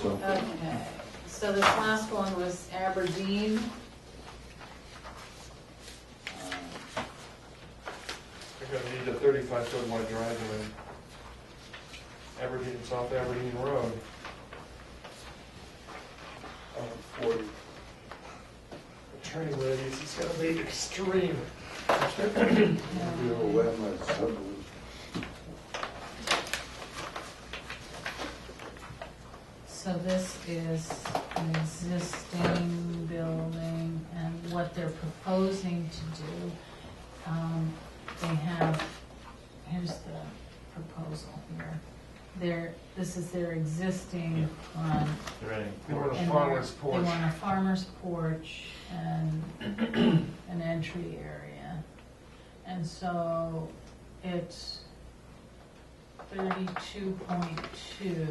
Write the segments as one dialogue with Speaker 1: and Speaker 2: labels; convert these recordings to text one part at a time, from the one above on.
Speaker 1: so.
Speaker 2: Okay, so this last one was Aberdeen.
Speaker 3: They're gonna need a 35-foot wide driveway. Aberdeen, South Aberdeen Road.
Speaker 1: 40.
Speaker 3: The turning radius is gonna be extreme.
Speaker 1: Real wet, like Sudbury.
Speaker 2: So this is an existing building, and what they're proposing to do, they have, here's the proposal here. This is their existing front.
Speaker 3: They want a
Speaker 2: and
Speaker 3: farmer's
Speaker 2: They
Speaker 3: porch.
Speaker 2: want a farmer's porch and an entry area. And so it's 32.2,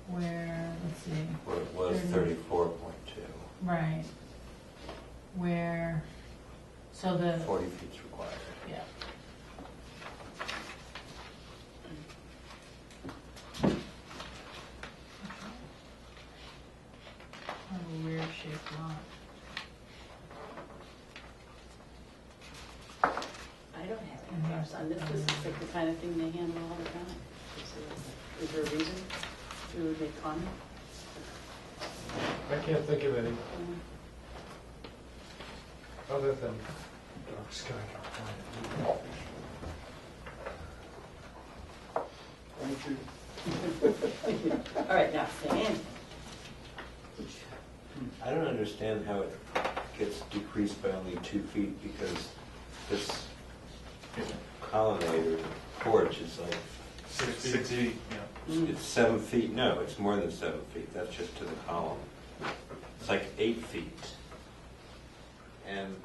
Speaker 2: where, let's see.
Speaker 4: Well, it was 34.2.
Speaker 2: Right. Where, so the,
Speaker 4: 40 feet's required.
Speaker 2: yeah. Kind of a weird shaped lot.
Speaker 5: I don't have any problems on this. This is like the kind of thing they handle all the time. Is there a reason to make comment?
Speaker 3: I can't think of any other than dark sky.
Speaker 1: Thank you.
Speaker 5: All right, now, Stan.
Speaker 4: I don't understand how it gets decreased by only 2 feet, because this colonnade or porch is like,
Speaker 3: 6 feet.
Speaker 4: it's 7 feet. No, it's more than 7 feet. That's just to the column. It's like 8 feet. And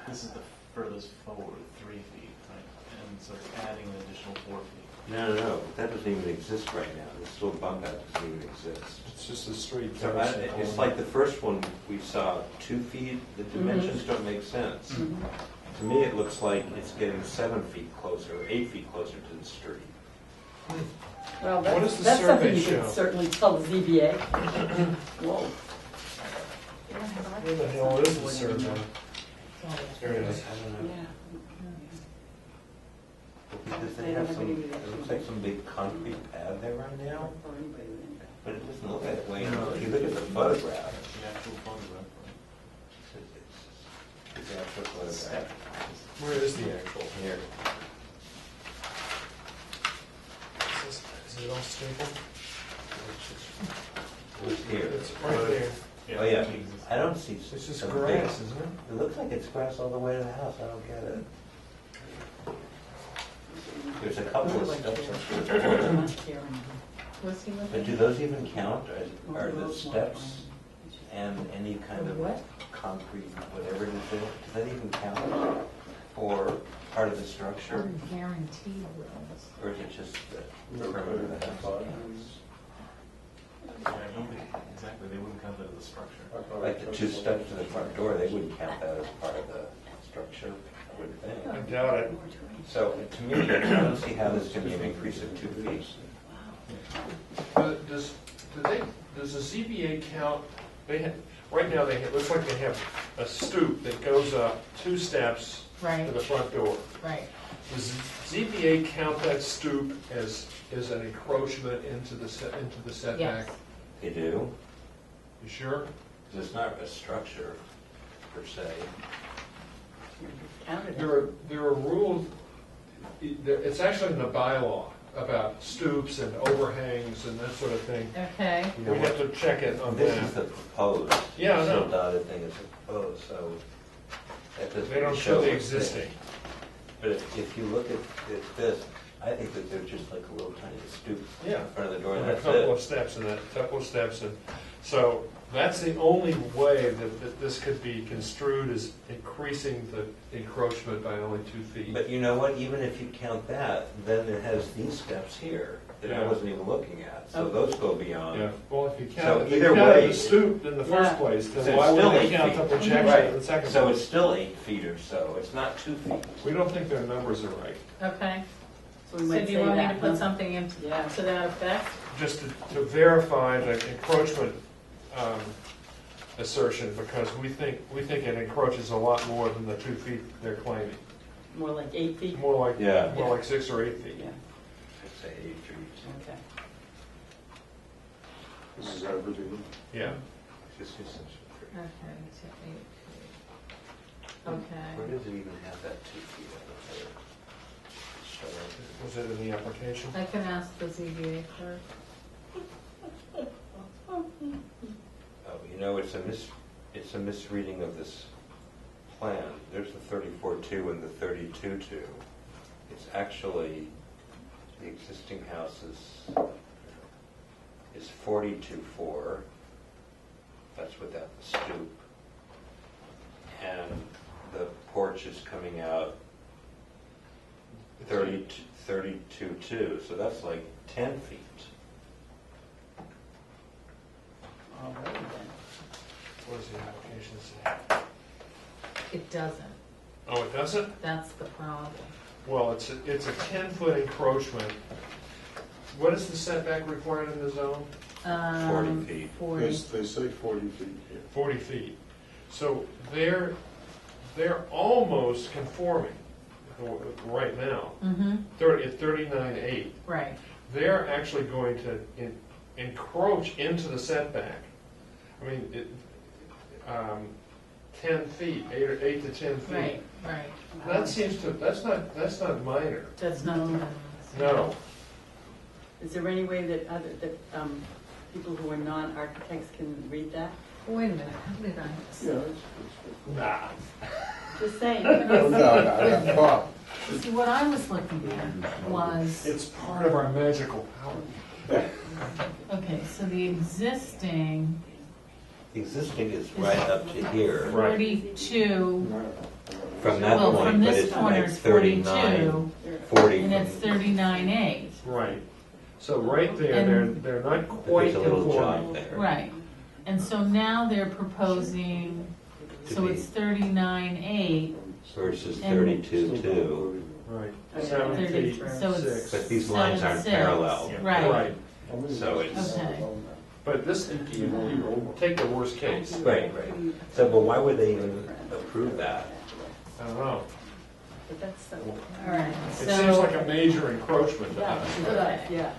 Speaker 6: This is the furthest forward, 3 feet, right? And so it's adding an additional 4 feet.
Speaker 4: no, that doesn't even exist right now. This little bump out doesn't even exist.
Speaker 3: It's just a straight.
Speaker 4: So it's like the first one we saw, 2 feet, the dimensions don't make sense. To me, it looks like it's getting 7 feet closer, or 8 feet closer to the street.
Speaker 5: Well,
Speaker 3: What does the
Speaker 5: that's something
Speaker 3: survey
Speaker 5: you
Speaker 3: show?
Speaker 5: could certainly tell the ZBA. Whoa.
Speaker 3: Where the hell is the survey? There it is.
Speaker 4: I don't know.
Speaker 5: Yeah.
Speaker 4: Because
Speaker 5: They
Speaker 4: they
Speaker 5: don't
Speaker 4: have
Speaker 5: have
Speaker 4: some,
Speaker 5: anybody that
Speaker 4: it looks
Speaker 5: can-
Speaker 4: like some big concrete pad there right now,
Speaker 5: Or anybody with any-
Speaker 4: but it doesn't look that way.
Speaker 6: No.
Speaker 4: If you look at the photograph,
Speaker 6: The actual photograph.
Speaker 4: it's the actual photograph.
Speaker 3: Where is the actual?
Speaker 4: Here.
Speaker 3: Is it all stapled?
Speaker 4: It's here.
Speaker 3: It's right there.
Speaker 4: Oh, yeah. I don't see.
Speaker 3: It's just
Speaker 4: some
Speaker 3: grass,
Speaker 4: big-
Speaker 3: isn't it?
Speaker 4: It looks like it's grass all the way to the house. I don't get it. There's a couple of steps up there.
Speaker 5: I'm not caring.
Speaker 2: What's he looking
Speaker 4: But do
Speaker 2: at?
Speaker 4: those even count? Are the steps and any kind of
Speaker 5: What?
Speaker 4: concrete, whatever it is, do that even count for part of the structure?
Speaker 2: Guaranteed roads.
Speaker 4: Or is it just the perimeter of the house?
Speaker 6: Yeah, exactly, they wouldn't count that as a structure.
Speaker 4: Like the 2 steps to the front door, they wouldn't count that as part of the structure, I would
Speaker 3: I
Speaker 4: think.
Speaker 3: doubt it.
Speaker 4: So to me, I don't see how this can be an increase of 2 feet.
Speaker 3: Does the ZBA count, right now looks like they have a stoop that goes up 2 steps to
Speaker 2: Right,
Speaker 3: the front door.
Speaker 2: right.
Speaker 3: Does ZBA count that stoop as an encroachment into the setback?
Speaker 2: Yes.
Speaker 4: They do,
Speaker 3: You sure?
Speaker 4: because it's not a structure per se.
Speaker 5: Counted it.
Speaker 3: There are rules, it's actually in the bylaw about stoops and overhangs and that sort of thing.
Speaker 2: Okay.
Speaker 4: You know
Speaker 3: We have
Speaker 4: what?
Speaker 3: to check it on
Speaker 4: This is
Speaker 3: that.
Speaker 4: the proposed.
Speaker 3: Yeah, I
Speaker 4: This
Speaker 3: know.
Speaker 4: little dotted thing is the proposed, so. that doesn't
Speaker 3: They don't show the
Speaker 4: what's there.
Speaker 3: existing.
Speaker 4: But if you look at this, I think that they're just like a little tiny stoop
Speaker 3: Yeah.
Speaker 4: in front of the door, and
Speaker 3: And a
Speaker 4: that's
Speaker 3: couple of
Speaker 4: it.
Speaker 3: steps and a couple of steps, and so that's the only way that this could be construed as increasing the encroachment by only 2 feet.
Speaker 4: But you know what, even if you count that, then it has these steps here that I
Speaker 3: Yeah.
Speaker 4: wasn't even looking at, so
Speaker 5: Okay.
Speaker 4: those go beyond.
Speaker 3: Yeah, well, if you
Speaker 4: So
Speaker 3: count, if you
Speaker 4: either
Speaker 3: counted
Speaker 4: way-
Speaker 3: the stoop in the first
Speaker 5: Yeah.
Speaker 3: place,
Speaker 4: So
Speaker 3: then why
Speaker 4: it's
Speaker 3: would
Speaker 4: still
Speaker 3: they
Speaker 4: 8
Speaker 3: count
Speaker 4: feet.
Speaker 3: double check
Speaker 4: Right.
Speaker 3: in the second
Speaker 4: So
Speaker 3: place?
Speaker 4: it's still 8 feet or so, it's not 2 feet.
Speaker 3: We don't think their numbers are right.
Speaker 2: Okay.
Speaker 5: So we
Speaker 2: So
Speaker 5: might
Speaker 2: do you
Speaker 5: say
Speaker 2: want me to
Speaker 5: that,
Speaker 2: put
Speaker 5: huh?
Speaker 2: something in
Speaker 5: Yeah.
Speaker 2: to that effect?
Speaker 3: Just to verify the encroachment assertion, because we think it encroaches a lot more than the 2 feet they're claiming.
Speaker 5: More like 8 feet?
Speaker 3: More like,
Speaker 4: Yeah.
Speaker 3: more like 6 or 8 feet.
Speaker 5: Yeah,
Speaker 4: I'd say 8 feet.
Speaker 5: okay.
Speaker 1: This is Aberdeen.
Speaker 3: Yeah.
Speaker 4: Just essentially.
Speaker 2: Okay, so 8 feet. Okay.
Speaker 4: Where does it even have that 2 feet on the
Speaker 3: Was it in the application?
Speaker 2: I can ask the ZBA clerk.
Speaker 4: Oh, you know, it's a misreading of this plan. There's the 34.2 and the 32.2. It's actually, the existing house is 42.4. That's without the stoop. And the porch is coming out 32.2, so that's like 10 feet.
Speaker 5: All right then.
Speaker 3: What does the application say?
Speaker 2: It doesn't.
Speaker 3: Oh, it doesn't?
Speaker 2: That's the problem.
Speaker 3: Well, it's a 10-foot encroachment. What is the setback required in the zone?
Speaker 4: 40 feet.
Speaker 2: 40.
Speaker 1: They say 40 feet here.
Speaker 3: 40 feet. So they're almost conforming right now.
Speaker 2: Mm-hmm,
Speaker 3: At 39.8.
Speaker 2: right.
Speaker 3: They're actually going to encroach into the setback. I mean, 10 feet, 8 to 10 feet.
Speaker 2: Right, right.
Speaker 3: That seems to, that's not minor.
Speaker 2: That's not the
Speaker 3: No.
Speaker 5: Is there any way that people who are non-architects can read that?
Speaker 2: Wait a minute, how did I?
Speaker 1: Yeah, it's
Speaker 3: Nah.
Speaker 5: Just saying.
Speaker 1: no, no, Bob.
Speaker 2: See, what I was looking at was,
Speaker 3: It's part of our magical power.
Speaker 2: okay, so the existing
Speaker 4: The existing is right up to here.
Speaker 3: Right.
Speaker 2: 42,
Speaker 4: From that
Speaker 2: well,
Speaker 4: point,
Speaker 2: from
Speaker 4: but
Speaker 2: this
Speaker 4: it's
Speaker 2: corner
Speaker 4: like
Speaker 2: is
Speaker 4: 39,
Speaker 2: 42,
Speaker 4: 40.
Speaker 2: and it's
Speaker 4: from-
Speaker 2: 39.8.
Speaker 3: Right. So right there,
Speaker 2: And-
Speaker 3: they're not
Speaker 4: but
Speaker 3: quite
Speaker 4: There's a little
Speaker 3: conforming.
Speaker 4: jog there.
Speaker 2: Right, and so now they're proposing,
Speaker 4: To
Speaker 2: so
Speaker 4: be-
Speaker 2: it's 39.8,
Speaker 4: Versus
Speaker 2: And-
Speaker 4: 32.2.
Speaker 3: Right.
Speaker 5: Okay.
Speaker 3: 7 feet,
Speaker 2: so it's
Speaker 3: 6.
Speaker 4: But these lines aren't
Speaker 2: 7.6.
Speaker 4: parallel.
Speaker 2: Right.
Speaker 3: Right.
Speaker 4: So it's-
Speaker 2: Okay.
Speaker 3: But this, you take the worst case.
Speaker 4: Right, right. So, but why would they even approve that?
Speaker 3: I don't know.
Speaker 5: But that's so.
Speaker 2: all right,
Speaker 3: It seems like a
Speaker 2: so,
Speaker 3: major encroachment to
Speaker 5: Yeah,
Speaker 3: us.
Speaker 5: yeah, exactly.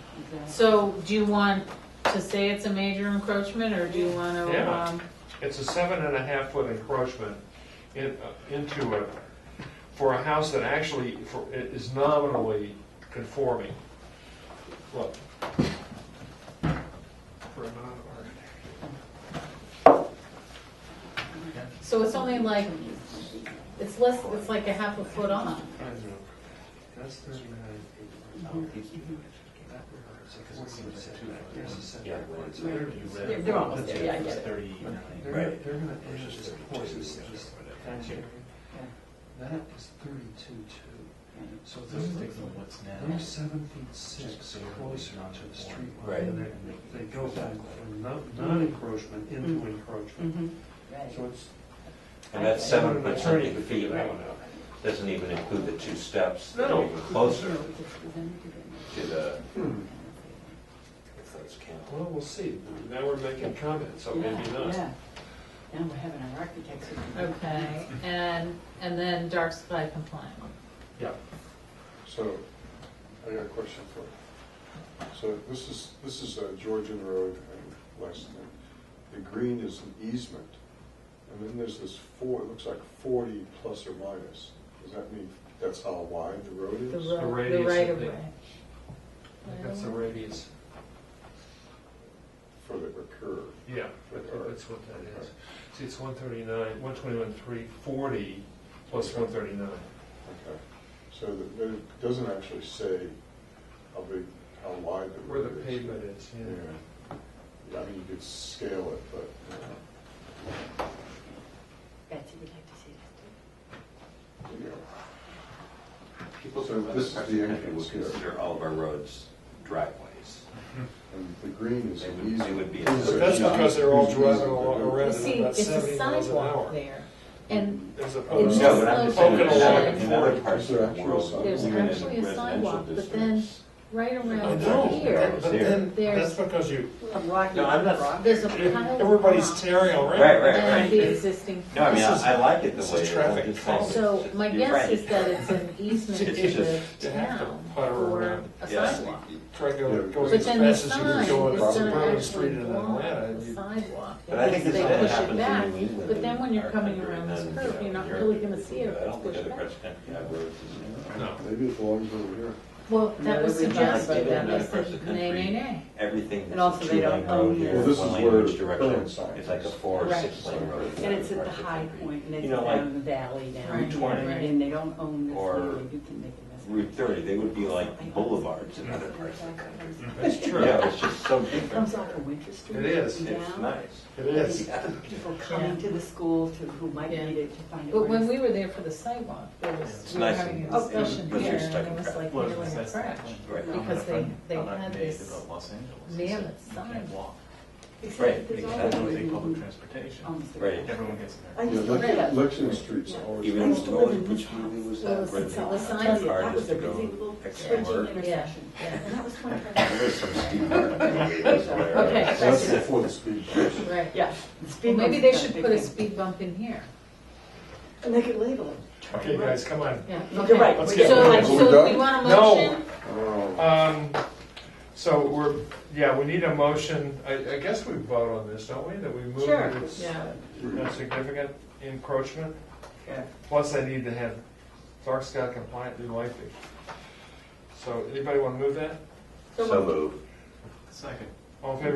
Speaker 2: so do you want to say it's a major encroachment, or do you want to,
Speaker 3: Yeah. It's a 7.5-foot encroachment into for a house that actually is nominally conforming. Look. For a non-architect.
Speaker 2: so it's only like, it's like a half a foot off.
Speaker 3: That's 39.
Speaker 4: Yeah.
Speaker 5: They're almost there, yeah, I get it.
Speaker 6: 39.
Speaker 4: Right.
Speaker 3: They're gonna add this point, this is tax area. That is 32.2. So
Speaker 6: So it's taking what's now.
Speaker 3: they're 7'6" closer to the street.
Speaker 4: Right.
Speaker 3: And they go back from non-encroachment into encroachment.
Speaker 5: Mhm.
Speaker 3: So it's.
Speaker 4: And that
Speaker 3: An
Speaker 4: 7
Speaker 3: attorney
Speaker 4: something
Speaker 3: could figure
Speaker 4: feet
Speaker 3: that one out.
Speaker 4: doesn't even include the 2 steps that
Speaker 3: No.
Speaker 4: are even closer to the,
Speaker 1: Hmm.
Speaker 4: if those count.
Speaker 3: Well, we'll see. Now we're making comments, so
Speaker 5: Yeah,
Speaker 3: maybe not.
Speaker 5: yeah. Now we're having our architects.
Speaker 2: Okay, and then dark sky compliant.
Speaker 3: Yeah.
Speaker 1: So, I got a question for you. So this is Georgian Road and Weston. The green is an easement, and then there's this it looks like 40 plus or minus. Does that mean that's how wide the road
Speaker 2: The
Speaker 1: is?
Speaker 2: road, the
Speaker 3: radius,
Speaker 2: right
Speaker 3: I
Speaker 2: of
Speaker 3: think.
Speaker 2: way.
Speaker 3: I think that's the radius.
Speaker 1: For the curve?
Speaker 3: Yeah, that's what that is. See, it's 139, 121, 340 plus 139.
Speaker 1: Okay. So it doesn't actually say how wide the
Speaker 3: Where
Speaker 1: road
Speaker 3: the
Speaker 1: is.
Speaker 3: pavement is, yeah.
Speaker 1: Yeah. I mean, you could scale it, but,
Speaker 5: Betsy would like to see that.
Speaker 4: People
Speaker 1: So
Speaker 4: from other
Speaker 1: this is
Speaker 4: parts
Speaker 1: the
Speaker 4: of the country
Speaker 1: entrance
Speaker 4: would
Speaker 1: here.
Speaker 4: consider all of our roads driveways.
Speaker 1: and the green is
Speaker 4: They
Speaker 1: an
Speaker 4: would-
Speaker 1: easement.
Speaker 4: they would be-
Speaker 1: These
Speaker 3: But
Speaker 1: are
Speaker 3: that's
Speaker 1: easy-
Speaker 3: because they're all
Speaker 1: easy
Speaker 3: driving
Speaker 1: to
Speaker 3: along
Speaker 1: do.
Speaker 3: around
Speaker 2: You
Speaker 3: at
Speaker 2: see,
Speaker 3: about
Speaker 2: it's a
Speaker 3: 70 miles an
Speaker 2: sidewalk
Speaker 3: hour.
Speaker 2: there. And
Speaker 3: as
Speaker 2: in
Speaker 3: opposed
Speaker 2: this
Speaker 4: No, but I'm just saying,
Speaker 3: poking
Speaker 2: location,
Speaker 3: along and
Speaker 4: in other
Speaker 3: forth.
Speaker 4: parts of the world,
Speaker 2: there's
Speaker 4: even in
Speaker 2: actually a
Speaker 4: residential
Speaker 2: sidewalk, but then
Speaker 4: districts.
Speaker 2: right
Speaker 3: I
Speaker 2: around
Speaker 3: know,
Speaker 2: here,
Speaker 3: but then,
Speaker 2: there's-
Speaker 3: that's because you,
Speaker 4: No, I'm not.
Speaker 2: there's a pile of
Speaker 3: everybody's
Speaker 2: rocks
Speaker 3: tearing around.
Speaker 4: Right, right,
Speaker 2: and
Speaker 4: right.
Speaker 2: the existing.
Speaker 4: No, I mean,
Speaker 3: This is-
Speaker 4: I like it the
Speaker 3: this
Speaker 4: way
Speaker 3: is
Speaker 4: it is. I'm
Speaker 3: traffic
Speaker 4: just saying
Speaker 3: calming.
Speaker 2: So
Speaker 4: it's-
Speaker 2: my
Speaker 4: you're
Speaker 2: guess
Speaker 4: right.
Speaker 2: is that it's an easement to
Speaker 4: It's
Speaker 2: the
Speaker 4: just-
Speaker 3: you have to
Speaker 2: town
Speaker 3: putter
Speaker 2: for
Speaker 3: around.
Speaker 2: a
Speaker 4: Yeah.
Speaker 2: sidewalk.
Speaker 3: Try
Speaker 1: Yeah,
Speaker 3: going
Speaker 2: But
Speaker 3: as
Speaker 2: then the
Speaker 3: fast as you
Speaker 2: sign
Speaker 3: can
Speaker 2: is
Speaker 3: go on
Speaker 2: gonna
Speaker 3: Suburban
Speaker 2: actually
Speaker 3: Street in
Speaker 2: block
Speaker 3: Atlanta.
Speaker 2: the
Speaker 3: You-
Speaker 2: sidewalk.
Speaker 4: But I think
Speaker 2: because
Speaker 4: this
Speaker 2: they
Speaker 4: all
Speaker 2: push it
Speaker 4: happens
Speaker 2: back.
Speaker 4: in New England.
Speaker 2: But then when you're
Speaker 4: our
Speaker 2: coming
Speaker 4: country,
Speaker 2: around
Speaker 4: and
Speaker 2: this
Speaker 4: then,
Speaker 2: curve, you're not
Speaker 4: Europe
Speaker 2: really
Speaker 4: is
Speaker 2: gonna
Speaker 4: just
Speaker 2: see it
Speaker 4: I
Speaker 2: if
Speaker 4: don't
Speaker 2: it's
Speaker 4: think
Speaker 2: pushed
Speaker 4: other
Speaker 2: back.
Speaker 4: parts of the country have roads as
Speaker 3: No.
Speaker 1: Maybe it belongs over here.
Speaker 2: Well, that
Speaker 5: No,
Speaker 2: was
Speaker 5: every time
Speaker 2: suggested,
Speaker 5: I
Speaker 2: that
Speaker 5: go
Speaker 2: they
Speaker 4: to another
Speaker 2: said,
Speaker 4: part of the
Speaker 2: nay, nay,
Speaker 4: country.
Speaker 2: nay.
Speaker 4: everything
Speaker 5: And
Speaker 4: that's
Speaker 5: also
Speaker 4: a
Speaker 5: they don't
Speaker 4: two-lane road
Speaker 5: own
Speaker 4: here,
Speaker 5: Well,
Speaker 1: this
Speaker 4: one
Speaker 1: is
Speaker 4: lane
Speaker 1: where
Speaker 4: in each
Speaker 1: the
Speaker 4: direction.
Speaker 1: current sign
Speaker 4: It's like a
Speaker 1: is.
Speaker 4: 4 or
Speaker 2: Right.
Speaker 4: 6 lane road. in
Speaker 5: And it's
Speaker 4: other
Speaker 5: at the
Speaker 4: parts of
Speaker 5: high
Speaker 4: country.
Speaker 5: point, and it's
Speaker 4: You know,
Speaker 5: down
Speaker 4: like
Speaker 5: in the valley down
Speaker 2: Right,
Speaker 5: here,
Speaker 2: right.
Speaker 5: and they don't own this
Speaker 4: Or
Speaker 5: land, you can make a mess.
Speaker 4: Route 30, they would be like boulevards in other parts of the country.
Speaker 3: That's true.
Speaker 4: Yeah, it's just so
Speaker 5: It
Speaker 4: different.
Speaker 5: comes off of Winter Street.
Speaker 3: It is.
Speaker 5: and
Speaker 4: It's
Speaker 5: down.
Speaker 4: nice.
Speaker 3: It is.
Speaker 5: The people coming to the school to, who might
Speaker 2: Yeah.
Speaker 5: need it to find it.
Speaker 2: But when
Speaker 5: where
Speaker 2: we were there for the sidewalk, there was,
Speaker 4: It's
Speaker 2: we were
Speaker 4: nice
Speaker 2: having
Speaker 4: and-
Speaker 2: a discussion
Speaker 4: but
Speaker 2: here,
Speaker 4: you're
Speaker 2: and
Speaker 4: stuck
Speaker 2: it
Speaker 4: in
Speaker 2: was
Speaker 4: traffic.
Speaker 2: like
Speaker 6: Well,
Speaker 2: nearly a
Speaker 6: that's the
Speaker 2: crash.
Speaker 6: point.
Speaker 4: Right.
Speaker 2: Because they
Speaker 6: How that
Speaker 2: had
Speaker 6: made
Speaker 2: this
Speaker 6: about Los Angeles.
Speaker 2: mammoth
Speaker 6: You
Speaker 2: sign.
Speaker 6: can't walk.
Speaker 5: Except
Speaker 4: Right,
Speaker 5: there's
Speaker 4: exactly.
Speaker 6: They don't
Speaker 5: always
Speaker 6: take public
Speaker 5: movement
Speaker 6: transportation.
Speaker 5: on the
Speaker 4: Right.
Speaker 5: street.
Speaker 6: Everyone gets
Speaker 5: I
Speaker 6: in
Speaker 1: Yeah,
Speaker 5: used to
Speaker 2: Right.
Speaker 5: live.
Speaker 1: Lexington Street's always.
Speaker 4: Even
Speaker 5: I used to live in
Speaker 4: which
Speaker 5: this
Speaker 4: movie was
Speaker 2: Well,
Speaker 4: that?
Speaker 2: it's-
Speaker 4: Where
Speaker 2: it's
Speaker 4: the
Speaker 2: the sign.
Speaker 5: That
Speaker 4: car
Speaker 5: was
Speaker 4: used
Speaker 5: a
Speaker 4: to go
Speaker 5: busy little
Speaker 4: extra
Speaker 5: switching
Speaker 4: work.
Speaker 5: intersection.
Speaker 2: Yeah.
Speaker 5: And that was 25
Speaker 4: There's some Steve Martin movie that was hilarious.
Speaker 2: Okay.
Speaker 1: That's before the speed bumps.
Speaker 2: Right.
Speaker 5: Yeah.
Speaker 2: Well, maybe they should put a speed bump in here.
Speaker 5: And they could label it.
Speaker 3: Okay, guys, come on.
Speaker 2: Yeah.
Speaker 5: You're
Speaker 2: okay.
Speaker 5: right.
Speaker 3: Let's
Speaker 5: We
Speaker 3: get
Speaker 5: get
Speaker 3: moving.
Speaker 5: like-
Speaker 2: So,
Speaker 1: Are we
Speaker 2: so
Speaker 1: done?
Speaker 2: we want a
Speaker 3: No.
Speaker 2: motion?
Speaker 1: Oh.
Speaker 3: So we're, yeah, we need a motion, I guess we vote on this, don't we? That we move
Speaker 5: Sure.
Speaker 3: that it's
Speaker 2: Yeah.
Speaker 3: a significant encroachment?
Speaker 5: Yeah.
Speaker 3: Plus I need to have dark sky compliant new lighting. So anybody want to move that?
Speaker 4: So move.
Speaker 6: Second.
Speaker 3: All in favor?